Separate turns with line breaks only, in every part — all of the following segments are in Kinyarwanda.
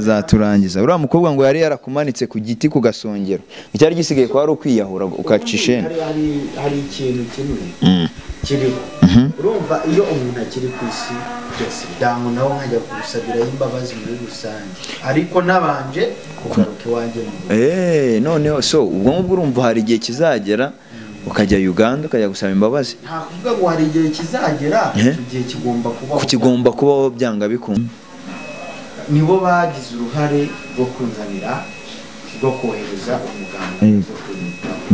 azaturangiza. Uriya mukobwa ngo yari yarakumanitse ku giti ku gasongero. Icyari gisigaye ko ari ukwiyahura ukacishe.
Hari ikintu kimwe kiriho. Urumva iyo umuntu akiri ku isi byose dango nawe nkajya kurusabira imbabazi muri rusange. Ariko nabanje kugaruka iwanjye.
Noneho so ubwo ngubwo urumva hari igihe kizagera ukajya Uganda ukajya gusaba imbabazi.
Nta kuvuga ngo hari igihe kizagera, igihe kigomba
kubaho byanga bikunda.
Nibo bagize uruhare rwo kunzanira rwo kohereza umuganga wo kwimitaho.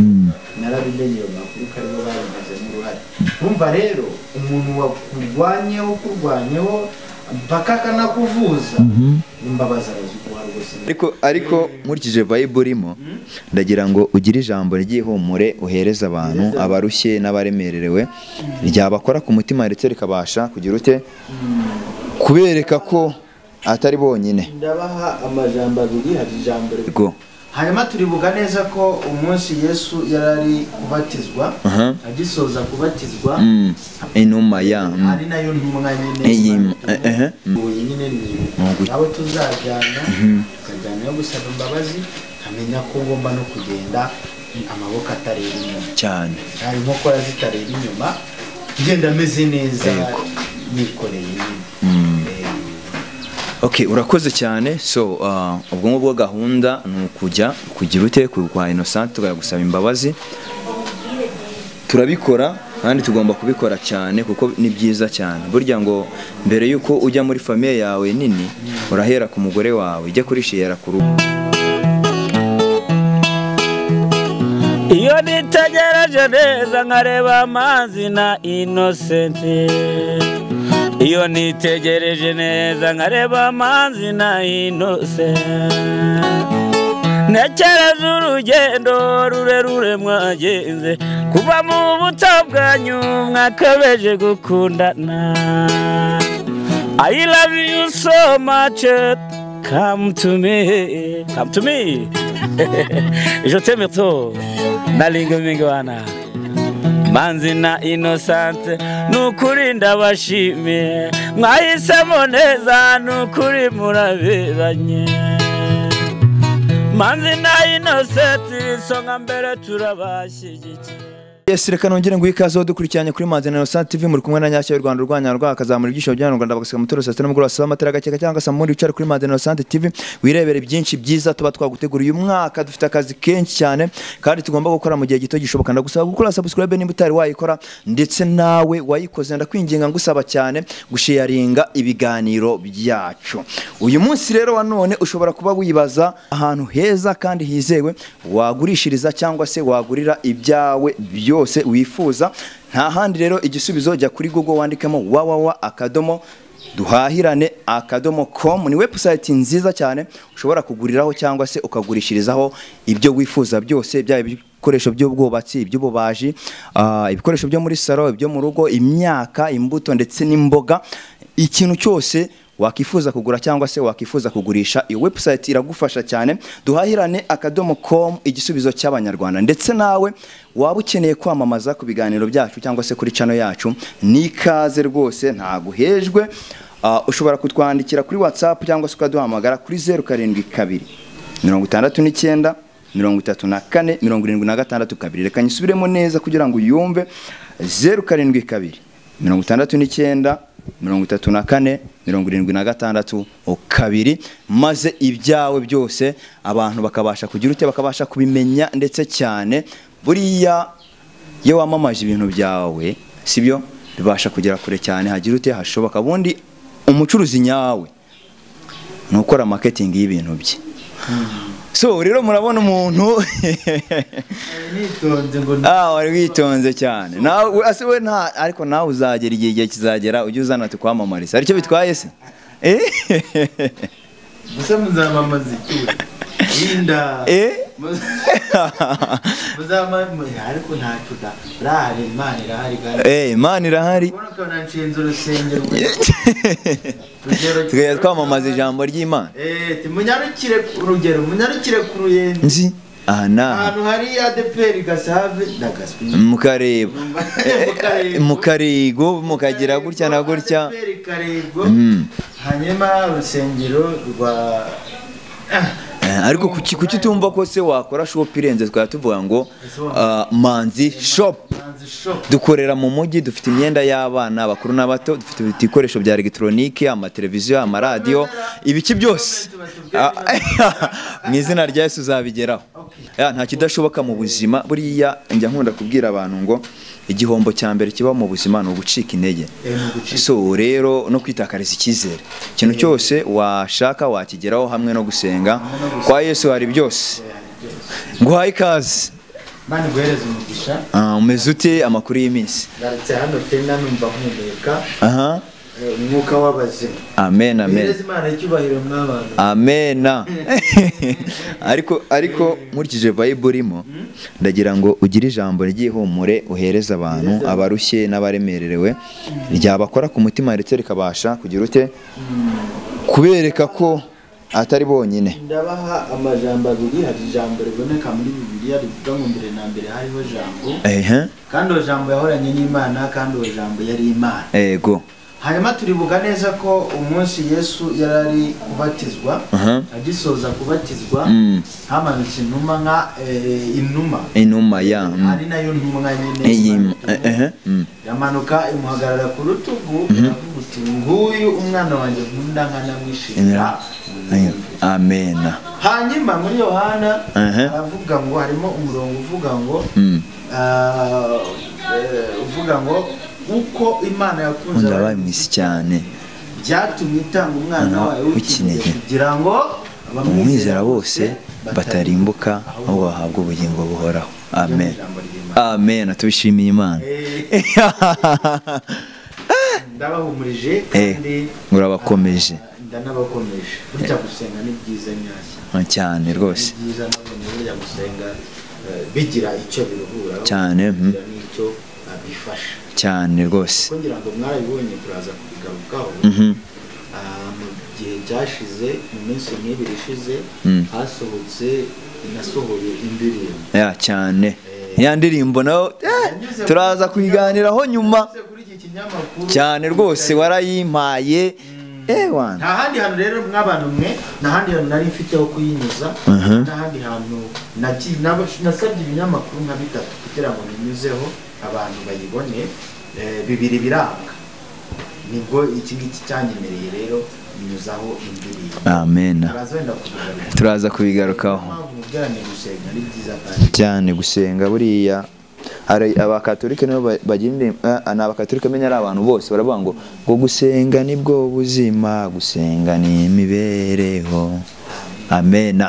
Narabimenye makuru ko aribo babigizemo uruhare. Urumva rero umuntu wakurwanyeho mpaka akanakuvuza imbabazi araziguha rwose.
Ariko nkurikije Bible irimo ndagira ngo ugire ijambo ry'ihumure uhereza abantu abarushye n'abaremererewe ryabakora ku mutima ndetse rikabasha kugira ute kubereka ko atari bonyine.
Ndabaha amajambo abiri. Hari ijambo rego hanyuma turibuka neza ko umunsi Yesu yarari kubatizwa agisoza kubatizwa
inuma ya
ari nayo ntumwa nyine abo tuzajyana tukajyana yo gusaba imbabazi kamenya ko ngomba no kugenda amaboko atareba inyuma
cyane,
hari inkokora zitareba inyuma ngenda ameze neza nikoreye.
Okay, urakoze cyane. So ubwo ngubwo gahunda ni ukujya kugira ute kwa Innocent tukajya gusaba imbabazi. Turabikora kandi tugomba kubikora cyane kuko ni byiza cyane. Burya ngo mbere yuko ujya muri famille yawe nini urahera ku mugore wawe, ijya kurishira ku rugo.
Iyo nitegereje neza nkareba amazi na Innocent, iyo nitegereje neza nkareba amazi na Innocent, ntekereza urugendo rurerure mwagenze kuva mu buto bwanyu mwakabeje gukundana. I love you so much, come to me, come to me. Je t'aime trop, nalingo mingi wana. Manzi na Innocent nukuri ndabashimiye, mwahisemo neza nukuri muraberanye. Manzi na Innocent songa mbere turabashyigikiye.
Yes, reka nongere ngo ikaze dukurikiranye kuri Manzi na Innocent TV muri kumwe na Nyashya y'u Rwanda urwanya rwakazamura ibyisho by'u Rwanda bagasiga mutoro saa 7 n'umugoroba saa matera gakeka cyangwa saa muri ucara kuri Manzi na Innocent TV wirebere byinshi byiza tuba twaguteguriye uyu mwaka. Dufite akazi kenshi cyane kandi tugomba gukora mu gihe gito gishoboka. Ndagusaba gukora subscribe nimba utari wayikora, ndetse nawe wayikoze ndakwinginga ngusaba cyane gusharinga ibiganiro byacu. Uyu munsi rero wa none ushobora kuba wibaza ahantu heza kandi hizewe wagurishiriza cyangwa se wagurira ibyawe byose wifuza. Nta handi rero igisubizo jya kuri Google wandikamo www.duhahirane.com. ni website nziza cyane ushobora kuguriraho cyangwa se ukagurishirizaho ibyo wifuza byose, byaba ibikoresho by'ubwubatsi, iby'ububaji, ibikoresho byo muri salo, ibyo mu rugo, imyaka, imbuto ndetse n'imboga. Ikintu cyose wakifuza kugura cyangwa se wakifuza kugurisha, iyo website iragufasha cyane. Duhahirane.com, igisubizo cy'abanyarwanda. Ndetse nawe waba ukeneye kwamamaza ku biganiro byacu cyangwa se kuri channel yacu, nikaze rwose ntaguhejwe. Ushobora kutwandikira kuri WhatsApp cyangwa se ukaduhamagara kuri 072 69 34 76. Reka nyisubiremo neza kugira ngo uyumve. 072 69 34 76 maze ibyawe byose abantu bakabasha kugira ute bakabasha kubimenya ndetse cyane. Buriya iyo wamamaje ibintu byawe sibyo bibasha kugera kure cyane, hagira ute hashoboka. Bundi umucuruzi nyawe nukora marketing y'ibintu bye. So rero murabona umuntu
nitonze ngo
wari witonze cyane. Nawe asiwe nta ariko nawe uzagera igihe kizagera ujye uzana tukwamamariza. Aricyo bitwaye se?
Musa muzamamaza icyuri. Inda. Muzamamaza ariko ntacyo da. Rahari Imana irahari gari.
Imana irahari.
Ubona ko nanshinze urusengero.
Tugaya twamamaza ijambo ry'Imana.
Munyarukire urugero, munyarukire ku Ruyenzi.
Nzi
ahantu hari ADPR Gasave ndagaswe.
Mukareba. Mukarigo mukagira gutya na gutya.
ADPR Karego. Hanyuma urusengero rwa
ariko kuki utumva ko se wakora shop irenze twaba tuvuga ngo Manzi shop dukorera mu mujyi, dufite imyenda y'abana bakuru n'abato, dufite ibikoresho bya electronique, amateleviziyo, amaradiyo, ibiki byose mu izina rya Yesu uzabigeraho. Nta kidashoboka mu buzima. Buriya njya nkunda kubwira abantu ngo igihombo cya mbere kiba mu buzima ni ugucika intege. So rero no kwitakariza icyizere, ikintu cyose washaka wakigeraho hamwe no gusenga. Kwa Yesu hari byose. Nguhaye ikaze.
Mani guhereza umugisha.
Umeze ute amakuru y'iminsi?
Ngarutse hano tena numva mpumeka. Umwuka w'abazima.
Amen, amen.
Yereza Imana icyubahiro mw'abantu.
Amen. Ariko nkurikije Bible irimo, ndagira ngo ugire ijambo ry'ihumure uhereza abantu abarushye n'abaremererewe, ryabakora ku mutima ndetse rikabasha kugira ute kubereka ko atari bonyine.
Ndabaha amajambo abiri. Hari ijambo riboneka muri Bibiliya rivuga ngo mbere na mbere hariho jambo, kandi uwo jambo yahoranye n'Imana, kandi uwo jambo yari Imana.
Yego.
Hanyuma turibuka neza ko umunsi Yesu yarari kubatizwa, agisoza kubatizwa hamanutse inuma nka inuma ya ari nayo ntumwa nyine yamanuka imuhagarara ku rutugu, iravuga uti nguyu umwana wanjye nkunda nkanamwishimira.
Amen.
Hanyuma muri Yohana aravuga ngo harimo umurongo uvuga ngo uko Imana yakunze
abamwisi cyane
byatumye itanga umwana wayo w'ikinege kugira ngo
abamwizera bose batarimbuka ahubwo bahabwe ubugingo buhoraho. Amen. Amen. Tubishimiye Imana.
Ndabahumurije kandi
urabakomeje.
Ndanabakomeje. Burya gusenga ni byiza nyashya
cyane rwose.
Byiza nabonye burya gusenga bigira icyo biruhura
cyane,
n'icyo bifasha
cyane rwose.
kugira ngo mwarabibonye turaza kubigarukaho. Mu gihe cyashize, mu minsi nk'ibiri ishize, nasohoye indirimbo
cyane. Ya ndirimbo nayo turaza kuyiganiraho nyuma cyane rwose, warayimpaye.
Nta handi hantu rero mw'abantu mwe, nta handi hantu nari mfiteho kuyinyuza, nta handi hantu nasabye ibinyamakuru nka 3 kugira ngo ninyuzeho abantu bayibone. 2 biranga, nibwo iki ngiki cyanyemereye rero ninyuzaho indirimbo.
Amen. Turaza kubigarukaho cyane. Gusenga buriya hari abakatolika nibo baginde n'abakatolika menya ari abantu bose baravuga ngo gusenga nibwo buzima, gusenga ni imibereho. Amen.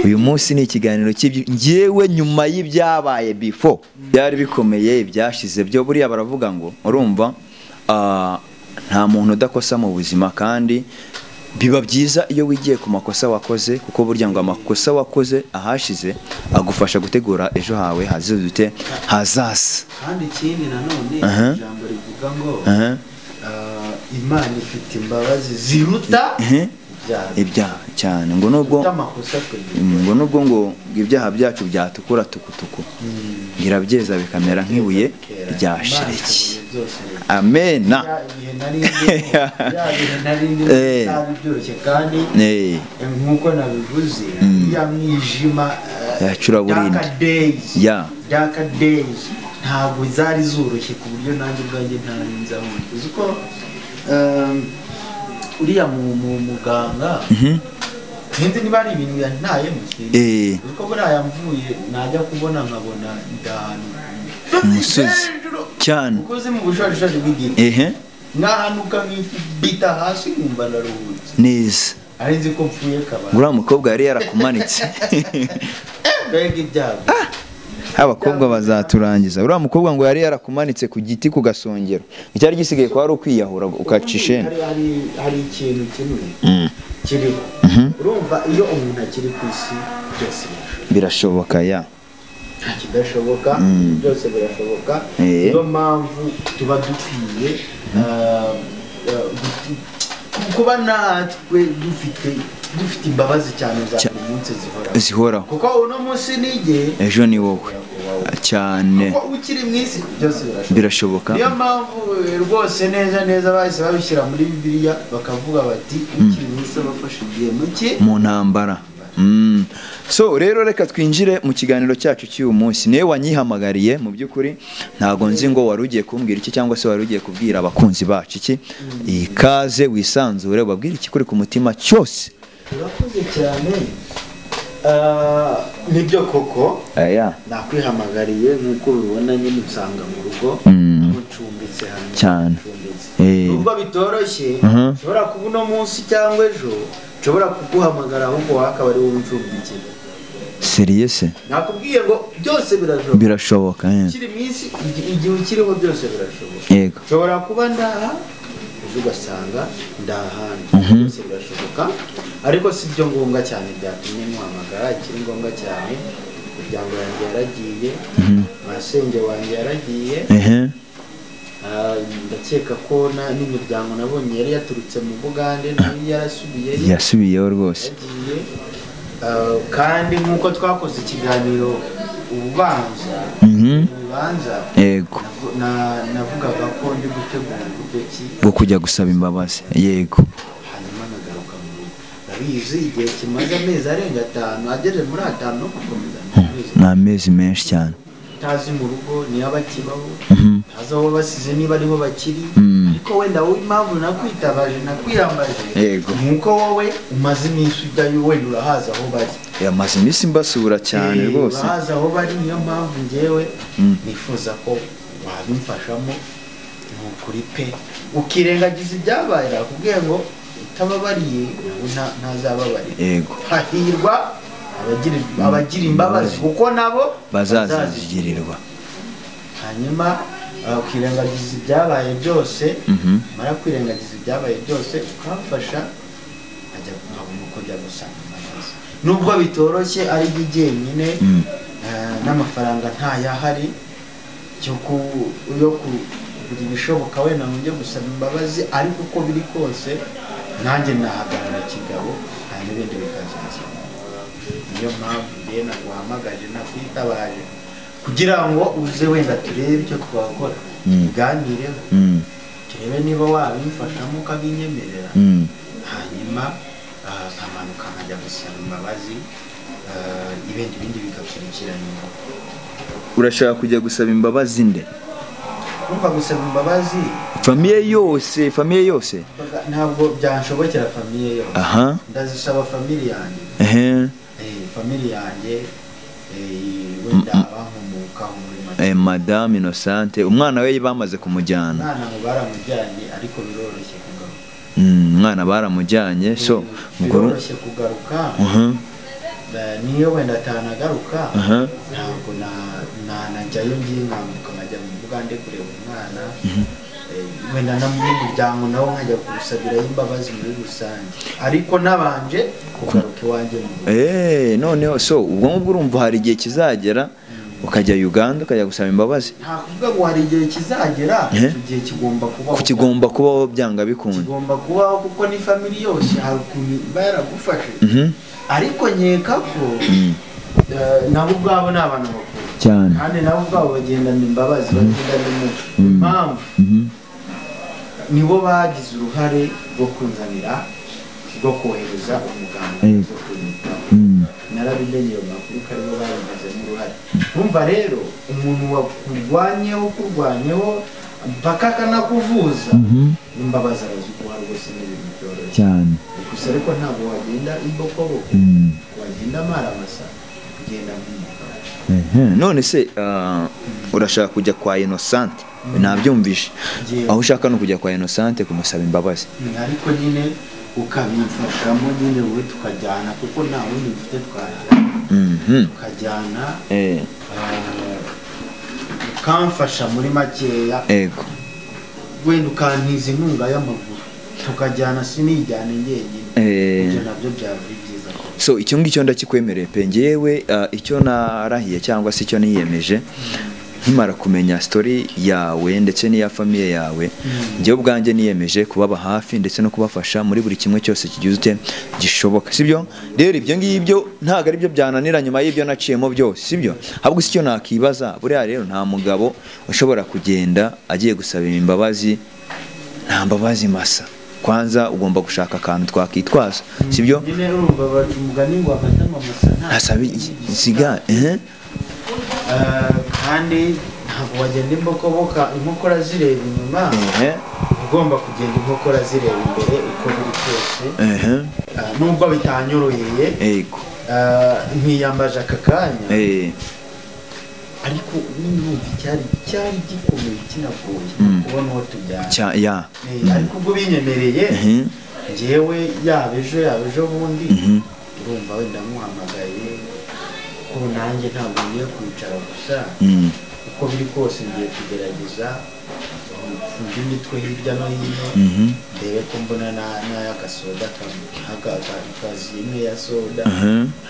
Uyu munsi ni ikiganiro ngewe nyuma y'ibyabaye before byari bikomeye, ibyashize byo buriya baravuga ngo urumva nta muntu udakosa mu buzima, kandi biba byiza iyo wigiye ku makosa wakoze, kuko burya ngo amakosa wakoze ahashize agufasha gutegura ejo hawe hazaza.
Kandi ikindi nanone ijambo rivuga ngo Imana ifite imbabazi ziruta ibyaha cyane, ngo nubwo ngo ibyaha byacu byatukura tukutuku, birabyeza bikamera nk'ibuye rya shireki. Amen. Kandi nk'uko nabivuze, ya mwijima
yacuraburindi
Dark days ntabwo zari zoroshye ku buryo nanjye ubwanjye ntarinzaho. uzi ko uriya muganga nzi niba ari ibintu yantaye musinzi, uko buriya mvuye najya kubona nkabona ndahanu
umusozi cyane
ukoze mu bushorishori bw'igiti, nkahanuka nk'ibita hasi nkumva naruhutse
neza.
ari nzi ko mpfuye kabana.
Uriya mukobwa yari yarakumanitse.
Mbega ibyago.
Abakobwa bazaturangiza. Uriya mukobwa ngo yari yarakumanitse ku giti ku gasongero, icyari gisigaye ko ari ukwiyahura ukacishene.
Hari ikintu kimwe kiriho. Urumva iyo umuntu akiri ku isi byose
birashoboka.
Nta kidashoboka, byose birashoboka. Niyo mpamvu tuba dukwiye kuba natwe dufite imbabazi cyane za buri munsi zihoraho, kuko uno munsi nige
ejo ni wowe. cyane
kuko ukiri mu isi byose
birashoboka.
niyo mpamvu rwose neza bahise babishyira muri Bibiliya bakavuga bati ukiri mu isi abafashe igihe muke
mu ntambara. So rero reka twinjire mu kiganiro cyacu cy'uyu munsi. Niwe wanyihamagariye mu by'ukuri, ntago nzi ngo wari ugiye kumbwira iki cyangwa se wari ugiye kubwira abakunzi bacu iki. Ikaze wisanzure ubabwire iki kuri ku mutima cyose.
urakoze cyane. Nibyo koko nakwihamagariye nk'uko ubibona nyine usanga mu rugo mucumbitse hano
cyane.
nubwo bitoroshye ushobora kuba uno munsi cyangwa ejo nshobora kuguhamagara ahubwo wakaba ari wowe uncumbikira.
Serious?
Nakubwiye ngo byose birashoboka.
Birashoboka.
Kiri mu isi igihe ukiriho byose birashoboka.
Yego.
Nshobora kuba ndaha ejo ugasanga ndahandi. Byose birashoboka. Ariko si byo ngombwa cyane byatumye muhamagara. Ikiri ngombwa cyane imiryango yanjye yaragiye, masenge wanjye yaragiye. Ndakeka ko n'imiryango nabonye yari yaturutse mu Bugande nayo
yasubiyeyo rwose.
Kandi nk'uko twakoze ikiganiro ubanza
yego
navugaga ko ndi gutegura uburyo ki
bwo kujya gusaba imbabazi. Yego.
hanyuma nagaruka mu rugo. Ndabizi igihe kimaze amezi arenga 5 ageze muri 5 no gukomeza
ni amezi menshi cyane.
tazi mu rugo niyo bakibaho, tazi aho basize niba ariho bakiri. Ariko wenda wowe impamvu nakwitabaje nakwiyambaje nuko wowe umaze iminsi ujyayo wenda urahaza aho bari.
Yamaze iminsi mbasura cyane rwose.
Urahaza aho bari, niyo mpamvu njyewe nifuza ko wabimfashamo nukuri pe ukirengagiza ibyabaye. Nakubwiye ngo utababariye ntazababarira.
Yego.
Hahirwa abagira imbabazi kuko nabo
bazazigirirwa.
Hanyuma ukirengagiza ibyabaye byose, mara kwirengagiza ibyabaye byose ukamfasha ajya kujya gusanga imbabazi. Nubwo bitoroshye ari jyenyine n'amafaranga ntayahari yo kugira ibishoboka wenda njye gusaba imbabazi, ariko uko biri kose nanjye nahagarara kigabo hanyuma ibindi bikazaza. Niyo mpamvu njye naguhamagaje nakwitabaje kugira ngo uze wenda turebe icyo twakora, tuganireho turebe niba wabimfashamo ukabinyemerera, hanyuma nkamanuka nkajya gusaba imbabazi, ibindi bigakurikirana.
Urashaka kujya gusaba imbabazi nde?
Kumva gusaba imbabazi
famiye yose
ntabwo byanshobokera. Famiye yose ndazisaba family yanjye. Family yanjye wenda abankomokaho muri
Madame Innocente, umwana we bamaze kumujyana.
Umwana baramujyanye ariko biroroshye kugaruka.
Umwana baramujyanye, so
biroroshye kugaruka. Niyo wenda atanagaruka ntabwo najyayo ngiye nkambuka nkajya mu Bugande kureba umwana. Wenda n'umuryango nawo nkajya kuwusabirayo imbabazi muri rusange, ariko nabanje kugaruka iwanjye mu rugo.
Noneho so ubwo ngubwo urumva hari igihe kizagera ukajya Uganda ukajya gusaba imbabazi?
Nta kuvuga ngo hari igihe kizagera, igihe kigomba
kubaho byanga bikunda.
Kigomba kubaho kuko ni family yose hari ukuntu bayaragufashe. Ariko nkeka ko nabo ubwabo ni abantu bakuru
cyane,
kandi nabo ubwabo bagendana imbabazi, bagendana umuco. Impamvu nibo bagize uruhare rwo kunzanira, rwo kohereza umuganga zo kunyitaho. Narabimenyeye makuru ko aribo babigizemo uruhare. Urumva rero umuntu wakurwanyeho mpaka akanakuvuza, imbabazi araziguha rwose n'ibintu byoroshye
cyane.
Gusa ariko ntabwo wagenda imbokoboko, wagenda amaramasa, kugenda nk'umugabo.
None se urashaka kujya kwa Innocente? Nabyumvishe. Aho ushaka no kujya kwa Innocente kumusaba imbabazi.
Ariko nyine ukabimfashamo nyine wowe tukajyana kuko nta wundi mfite twajyana. Tukajyana ukamfasha muri makeya.
Yego.
Wenda ukantiza inkunga y'amaguru tukajyana, sinijyane njyenyine. Ibyo nabyo byaba ari byiza.
So icyo ngicyo ndakikwemereye pe. Ngewe icyo narahiye cyangwa se icyo niyemeje nkimara kumenya story yawe ndetse n'iya famiye yawe njyewe ubwanjye niyemeje kubaba hafi ndetse no kubafasha muri buri kimwe cyose kigize gishoboka sibyo rero ibyo ngibyo ntago ari byo byananira nyuma y'ibyo naciyemo byose sibyo ahubwo icyo nakibaza buriya rero nta mugabo ushobora kugenda agiye gusaba imbabazi nta mbabazi masa kwanza ugomba gushaka akantu twakitwaza sibyo
nyine urumva umugani ngo amatama masa
ntasabe isiga
kandi ntabwo wagenda inkokora zireba inyuma ugomba kugenda inkokora zireba imbere uko biri kose nubwo bitanyoroheye
yego
nkiyambaje aka kanya ariko n'ubu cyari gikomeye kinagoye kubona uwo tubyara ariko ubwo binyemereye njyewe yaba ejo bundi urumva wenda muhamagaye ubu nanjye ntabwo ngiye kwicara gusa uko biri kose ngiye kugerageza mfunga imitwe hirya no hino ndebe ko mbona n'ay'agasoda kazi imwe ya soda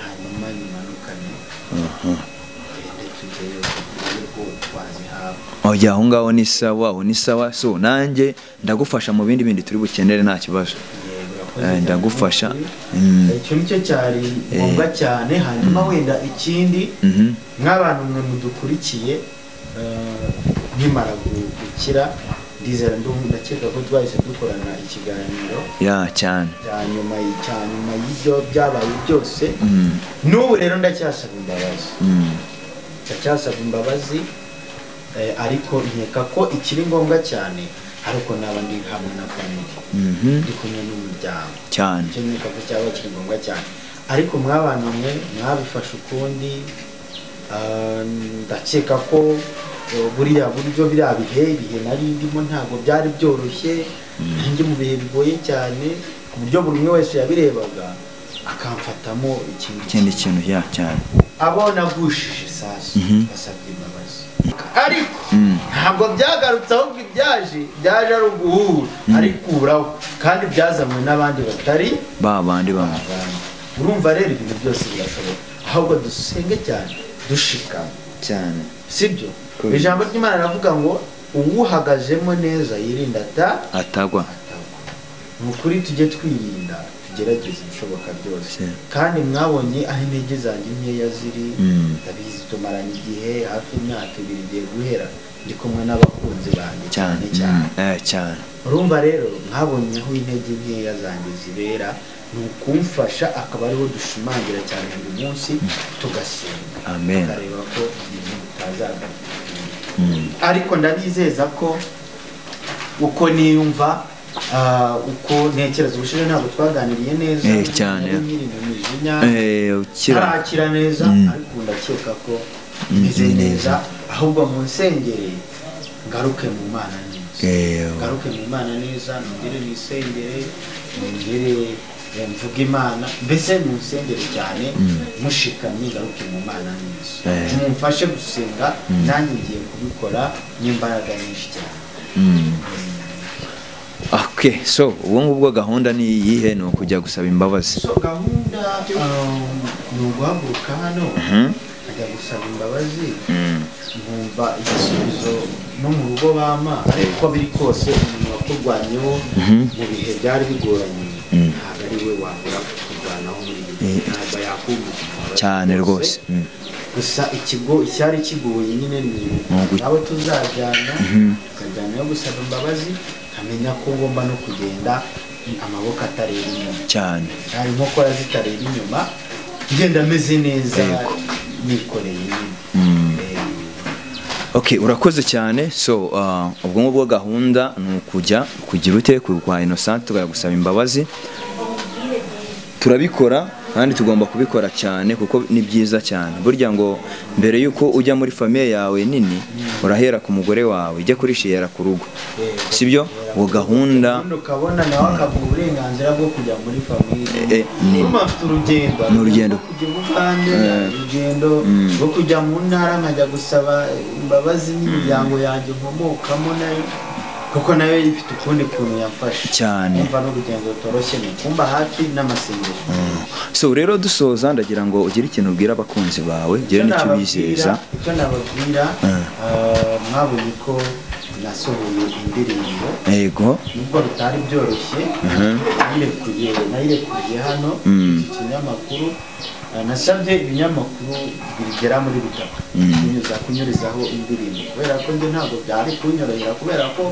hanyuma nyimanukane tugere ko twazihawe
oya aho ngaho ni sawa so nanjye ndagufasha mu bindi turi bukenere nta kibazo ndagufasha
icyo nicyo cyari ngombwa cyane hanyuma wenda ikindi nk'abantu mwe mudukurikiye nkimara gukira ndizera ndakeka ko twahise dukorana ikiganiro
cyane
cyanyuma y'ibyo byabaye byose n'ubu rero ndacyasaba imbabazi ariko nkeka ko ikiri ngombwa cyane ariko naba ndi hamwe na family ndi kumwe n'umuryango
cyane
icyo nkeka ko cyaba kiri ngombwa cyane ariko mwabana mwe mwabifashe ukundi ndakeka ko buriya buryo biriya bihe nari ndimo ntabwo byari byoroshye nanjye mu bihe bigoye cyane ku buryo buri umwe wese yabirebaga akamfatamo
ikindi kintu cyane
abona agushije sasa basabye imbabazi ariko ntabwo byagarutse ahubwo byaje ari uguhura arikuraho kandi byazanywe n'abandi batari
bandi
urumva rero ibintu byose birashoboka ahubwo dusenge cyane dushikama
cyane
sibyo ijambo ry'Imana ravuga ngo uwuhagazemo neza yirinda atagwa ni ukuri tujye twirinda tugerageze ibishoboka byose kandi mwabonye aho intege zanjye nkeya ziri ndabizi tumaranye igihe hafi imyaka 2 igiye guhera ndi kumwe n'abakunzi banjye
cyane
urumva rero mwabonye aho intege nkeya zanjye zibera ni ukumfasha akaba ariho dushimangira cyane buri munsi tugasenga tukareba ko ibintu bitazaga ariko ndabizeza ko uko niyumva uko ntekereza ubushize ntabwo twaganiriye neza
cyane
ukirakira neza ariko ndakeka ko meze neza ahubwo mu nsengere ngaruke mu Mana neza nongere nisengere nongere mvuga Imana mbese mu nsengere cyane mushikamye ngaruke mu Mana neza mumfashe gusenga nanjye ngiye kubikora n'imbaraga nyinshi cyane
Okay, so ubu ngubwo gahunda ni iyihe? Ni ukujya gusaba imbabazi.
So gahunda ni uguhaguruka hano ajya gusaba imbabazi nkumva igisubizo no mu rugo bama ariko biri kose umuntu wakurwanyeho mu bihe byari bigoranye ntabwo ari we wabura kurwanaho muri ibi ntabwo yakumva
cyane rwose
gusa icyari kigoye nyine ni abo tuzajyana tukajyana yo gusaba imbabazi amenya ko ngomba no kugenda amaboko atareba inyuma
cyane
hari inkokora zitareba inyuma ngenda ameze neza nikoreye
Okay, urakoze cyane. So ubwo ngubwo gahunda ni ukujya kugira ute kwa Innocent tukajya gusaba imbabazi. Turabikora kandi tugomba kubikora cyane kuko ni byiza cyane. Burya ngo mbere yuko ujya muri famille yawe nini urahera ku mugore wawe ijya kurishira ku rugo. Sibyo? Uwo gahunda
ukabona nawe akavuga uburenganzira bwo kujya muri famille. Ni
urugendo.
Urugendo rwo kujya mu ntara nkajya gusaba imbabazi n'imiryango yanjye nkomokamo nayo kuko nayo ifite ukundi kuntu yafashe
cyane.
Umva n'urugendo rutoroshye ni kumba hafi n'amasengesho.
So rero dusoza ndagira ngo ugire ikintu ubwira abakunzi bawe, ugire n'icyo bizeza.
Icyo nababwira mwabonye ko nasohoye indirimbo
yego
nubwo bitari byoroshye nayirekuye hano iki kinyamakuru nasabye ibinyamakuru bigera muri bitatu kunyurizaho indirimbo kubera ko njye ntabwo byari kunyorohera kubera ko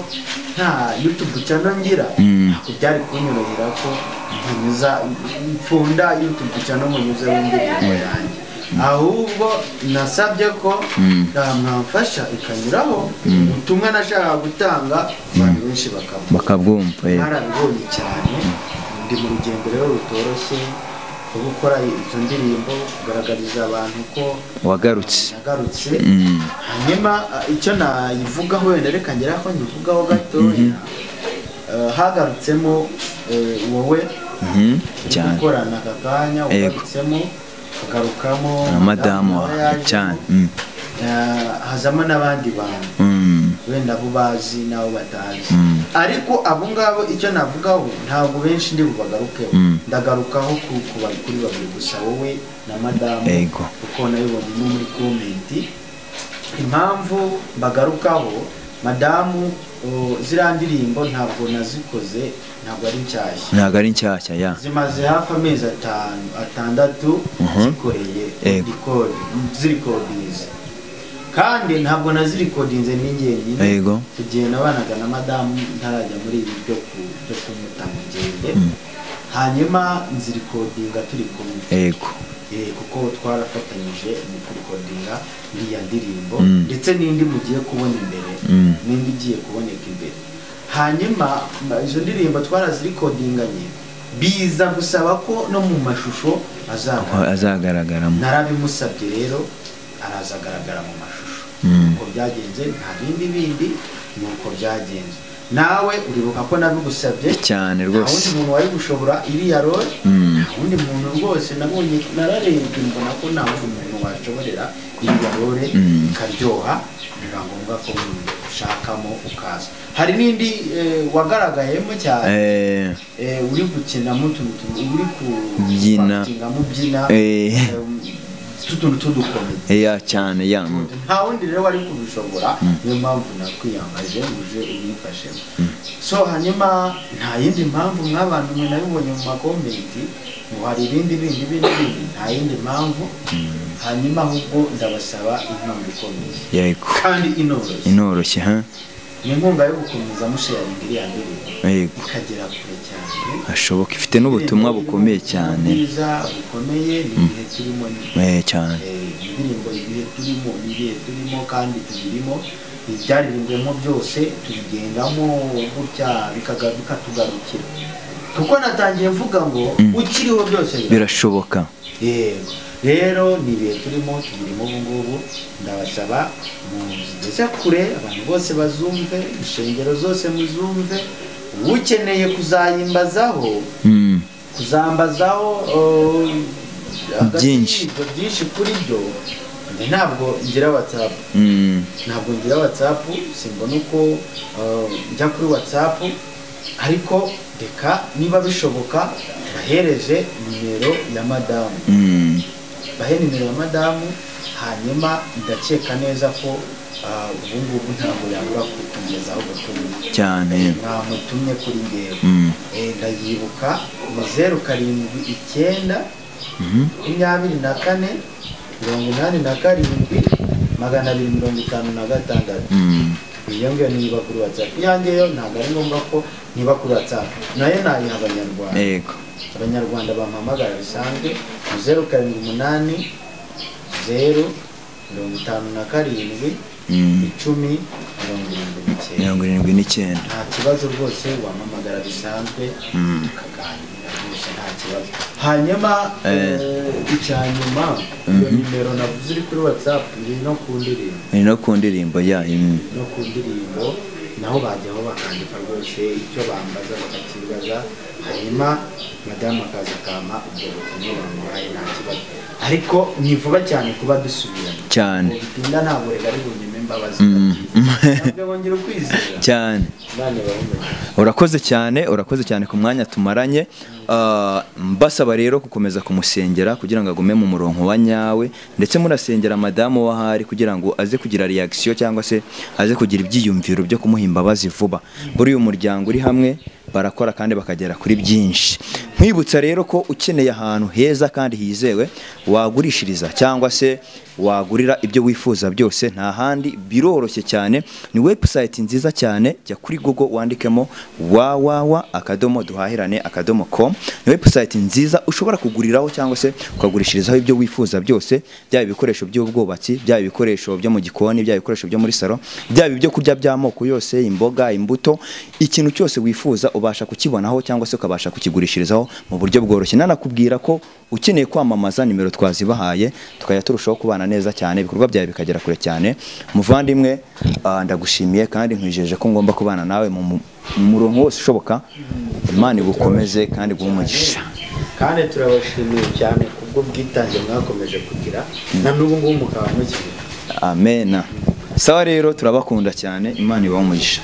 nta YouTube channel ngira ntabwo byari kunyorohera ko mfunda YouTube channel munyuzeho indirimbo yanjye ahubwo nasabye ko mwamfasha ikanyuraho ubutumwa nashaka gutanga abantu benshi
bakabwumva
barabibonye cyane ndi mu rugendo rero rutoroshye rwo gukora izo ndirimbo kugaragariza abantu ko
wagarutse
hanyuma icyo nayivugaho wenda reka ngera ko nyivugaho gatoya hagarutsemo wowe
cyane
gukorana aka kanya wagarutsemo hagarukamo
madamu cyane
hazamo n'abandi bantu wenda bo bazi nabo batazi ariko abo ngabo icyo navugaho ntabwo benshi ndi bubagarukeho ndagarukaho kuri babiri gusa wowe na madamu kuko nabibonye muri komenti impamvu mbagarukaho madamu ziriya ndirimbo ntabwo nazikoze ntabwo ari nshyashya
ya
zimaze hafi amezi atandatu zikoreye zirikodinze kandi ntabwo nazirikodinze n'ingenyine igihe nabanaga na madamu ntarajya muri ibi byo kumuta mu ngende hanyuma nzirikodinga turi kumwe kuko twarafatanyije mu kurikodinga iriya ndirimbo ndetse n'indi mugiye kubona imbere n'indi igiye kuboneka imbere hanyuma izo ndirimbo twarazirikodinganye biza gusaba ko no mu mashusho
azagaragaramo
narabimusabye rero araza agaragara mu mashusho uko byagenze nta bindi ni uko byagenze nawe uribuka ko nabigusabye
cyane rwose
nta wundi muntu wari gushobora iriya role nta wundi muntu rwose nabonye nararebye mbona ko nta wundi muntu washoborera iriya role ikaryoha biba ngombwa ko ushakamo ukaza hari n'indi wagaragayemo cyane uri gukinamo uri kubyina tutuntu tudukomeye
cyane
nta wundi rero wari kubishobora niyo mpamvu nakwiyambaje uje ubifashemo so hanyuma nta yindi mpamvu mw'abantu mwe nabibonye mu makomenti ngo hari ibindi nta yindi mpamvu hanyuma ahubwo ndabasaba inkunga ikomeye kandi
inoroshye
ni inkunga yo gukomeza musharinga iriya ndirimbo ikagera kure cyane
hashoboka ifite n'ubutumwa bukomeye cyane
bukomeye n'ibihe turimo
cyane
indirimbo ibihe turimo kandi tubirimo ibyaririmbwemo byose tubigendamo gutya bikatugarukira kuko natangiye mvuga ngo ukiriho byose
birashoboka
yego rero ni ibihe turimo tubirimo ubu ngubu ndabasaba muzigeze kure abantu bose bazumve insengero zose muzumve ukeneye kuzambazaho
byinshi
kuri byo ntabwo ngira WhatsApp simbona uko njya kuri WhatsApp ariko reka niba bishoboka bahereje nimero ya madamu nimero ya madamu hanyuma ndakeka neza ko ubu ngubu ntabwo yabura kukugezaho ubutumwa
cyane
mwamutumye kuri ngewe ndayibuka ni 079 24 87 iyo ngiyo niba kuri WhatsApp yanjye yo ntabwo ari ngombwa ko niba kuri WhatsApp nayo nayiha abanyarwanda bampamagara bisanzwe 078 057
10
nta kibazo rwose wampamagara bisanzwe tukaganira rwose nta kibazo hanyuma icyanyuma iyo nimero navuze iri kuri WhatsApp iri no ku ndirimbo
no ku ndirimbo
naho bajyaho bakandika rwose icyo bambaza bakakibaza hanyuma madamu akaza akama ubwo butumwa bamuhaye nta kibazo, ariko ni vuba cyane kuba dusubirana
cyane,
bitinda ntabwo rero ari bunyime imbabazi nabyo bongera ukwizera
cyane. Urakoze cyane ku mwanya tumaranye. Mbasaba rero gukomeza kumusengera kugira ngo agume mu murongo wa nyawe, ndetse munasengera madamu wahari kugira ngo aze kugira reaction cyangwa se aze kugira ibyiyumviro byo kumuha imbabazi vuba. Buri uyu muryango uri hamwe barakora kandi bakagera kuri byinshi. Nkwibutsa rero ko ukeneye ahantu heza kandi hizewe wagurishiriza cyangwa se wagurira ibyo wifuza byose, nta handi, biroroshye cyane. Ni website nziza cyane, jya kuri Google wandikemo www.duhahirane.com. Ni website nziza ushobora kuguriraho cyangwa se ukagurishirizaho ibyo wifuza byose, byaba ibikoresho by'ubwubatsi, byaba ibikoresho byo mu gikoni, byaba ibikoresho byo muri salo, byaba ibyo kurya by'amoko yose, imboga, imbuto, ikintu cyose wifuza ubasha kukibonaho cyangwa se ukabasha kukigurishirizaho mu buryo bworoshye. Nanakubwira ko ukeneye kwamamaza, nimero twazibahaye tukajya turushaho kubana neza cyane, ibikorwa byawe bikagera kure cyane. Muvandimwe, ndagushimiye kandi nkwijeje ko ngomba kubana nawe mu murongo wose ushoboka. Imana igukomeze kandi iguhe umugisha.
Kandi turabashimiye cyane kubwo bwitange mwakomeje kugira na n'ubu ngubu mukaba mukiri.
Amen. Sawa rero, turabakunda cyane. Imana ibahe umugisha.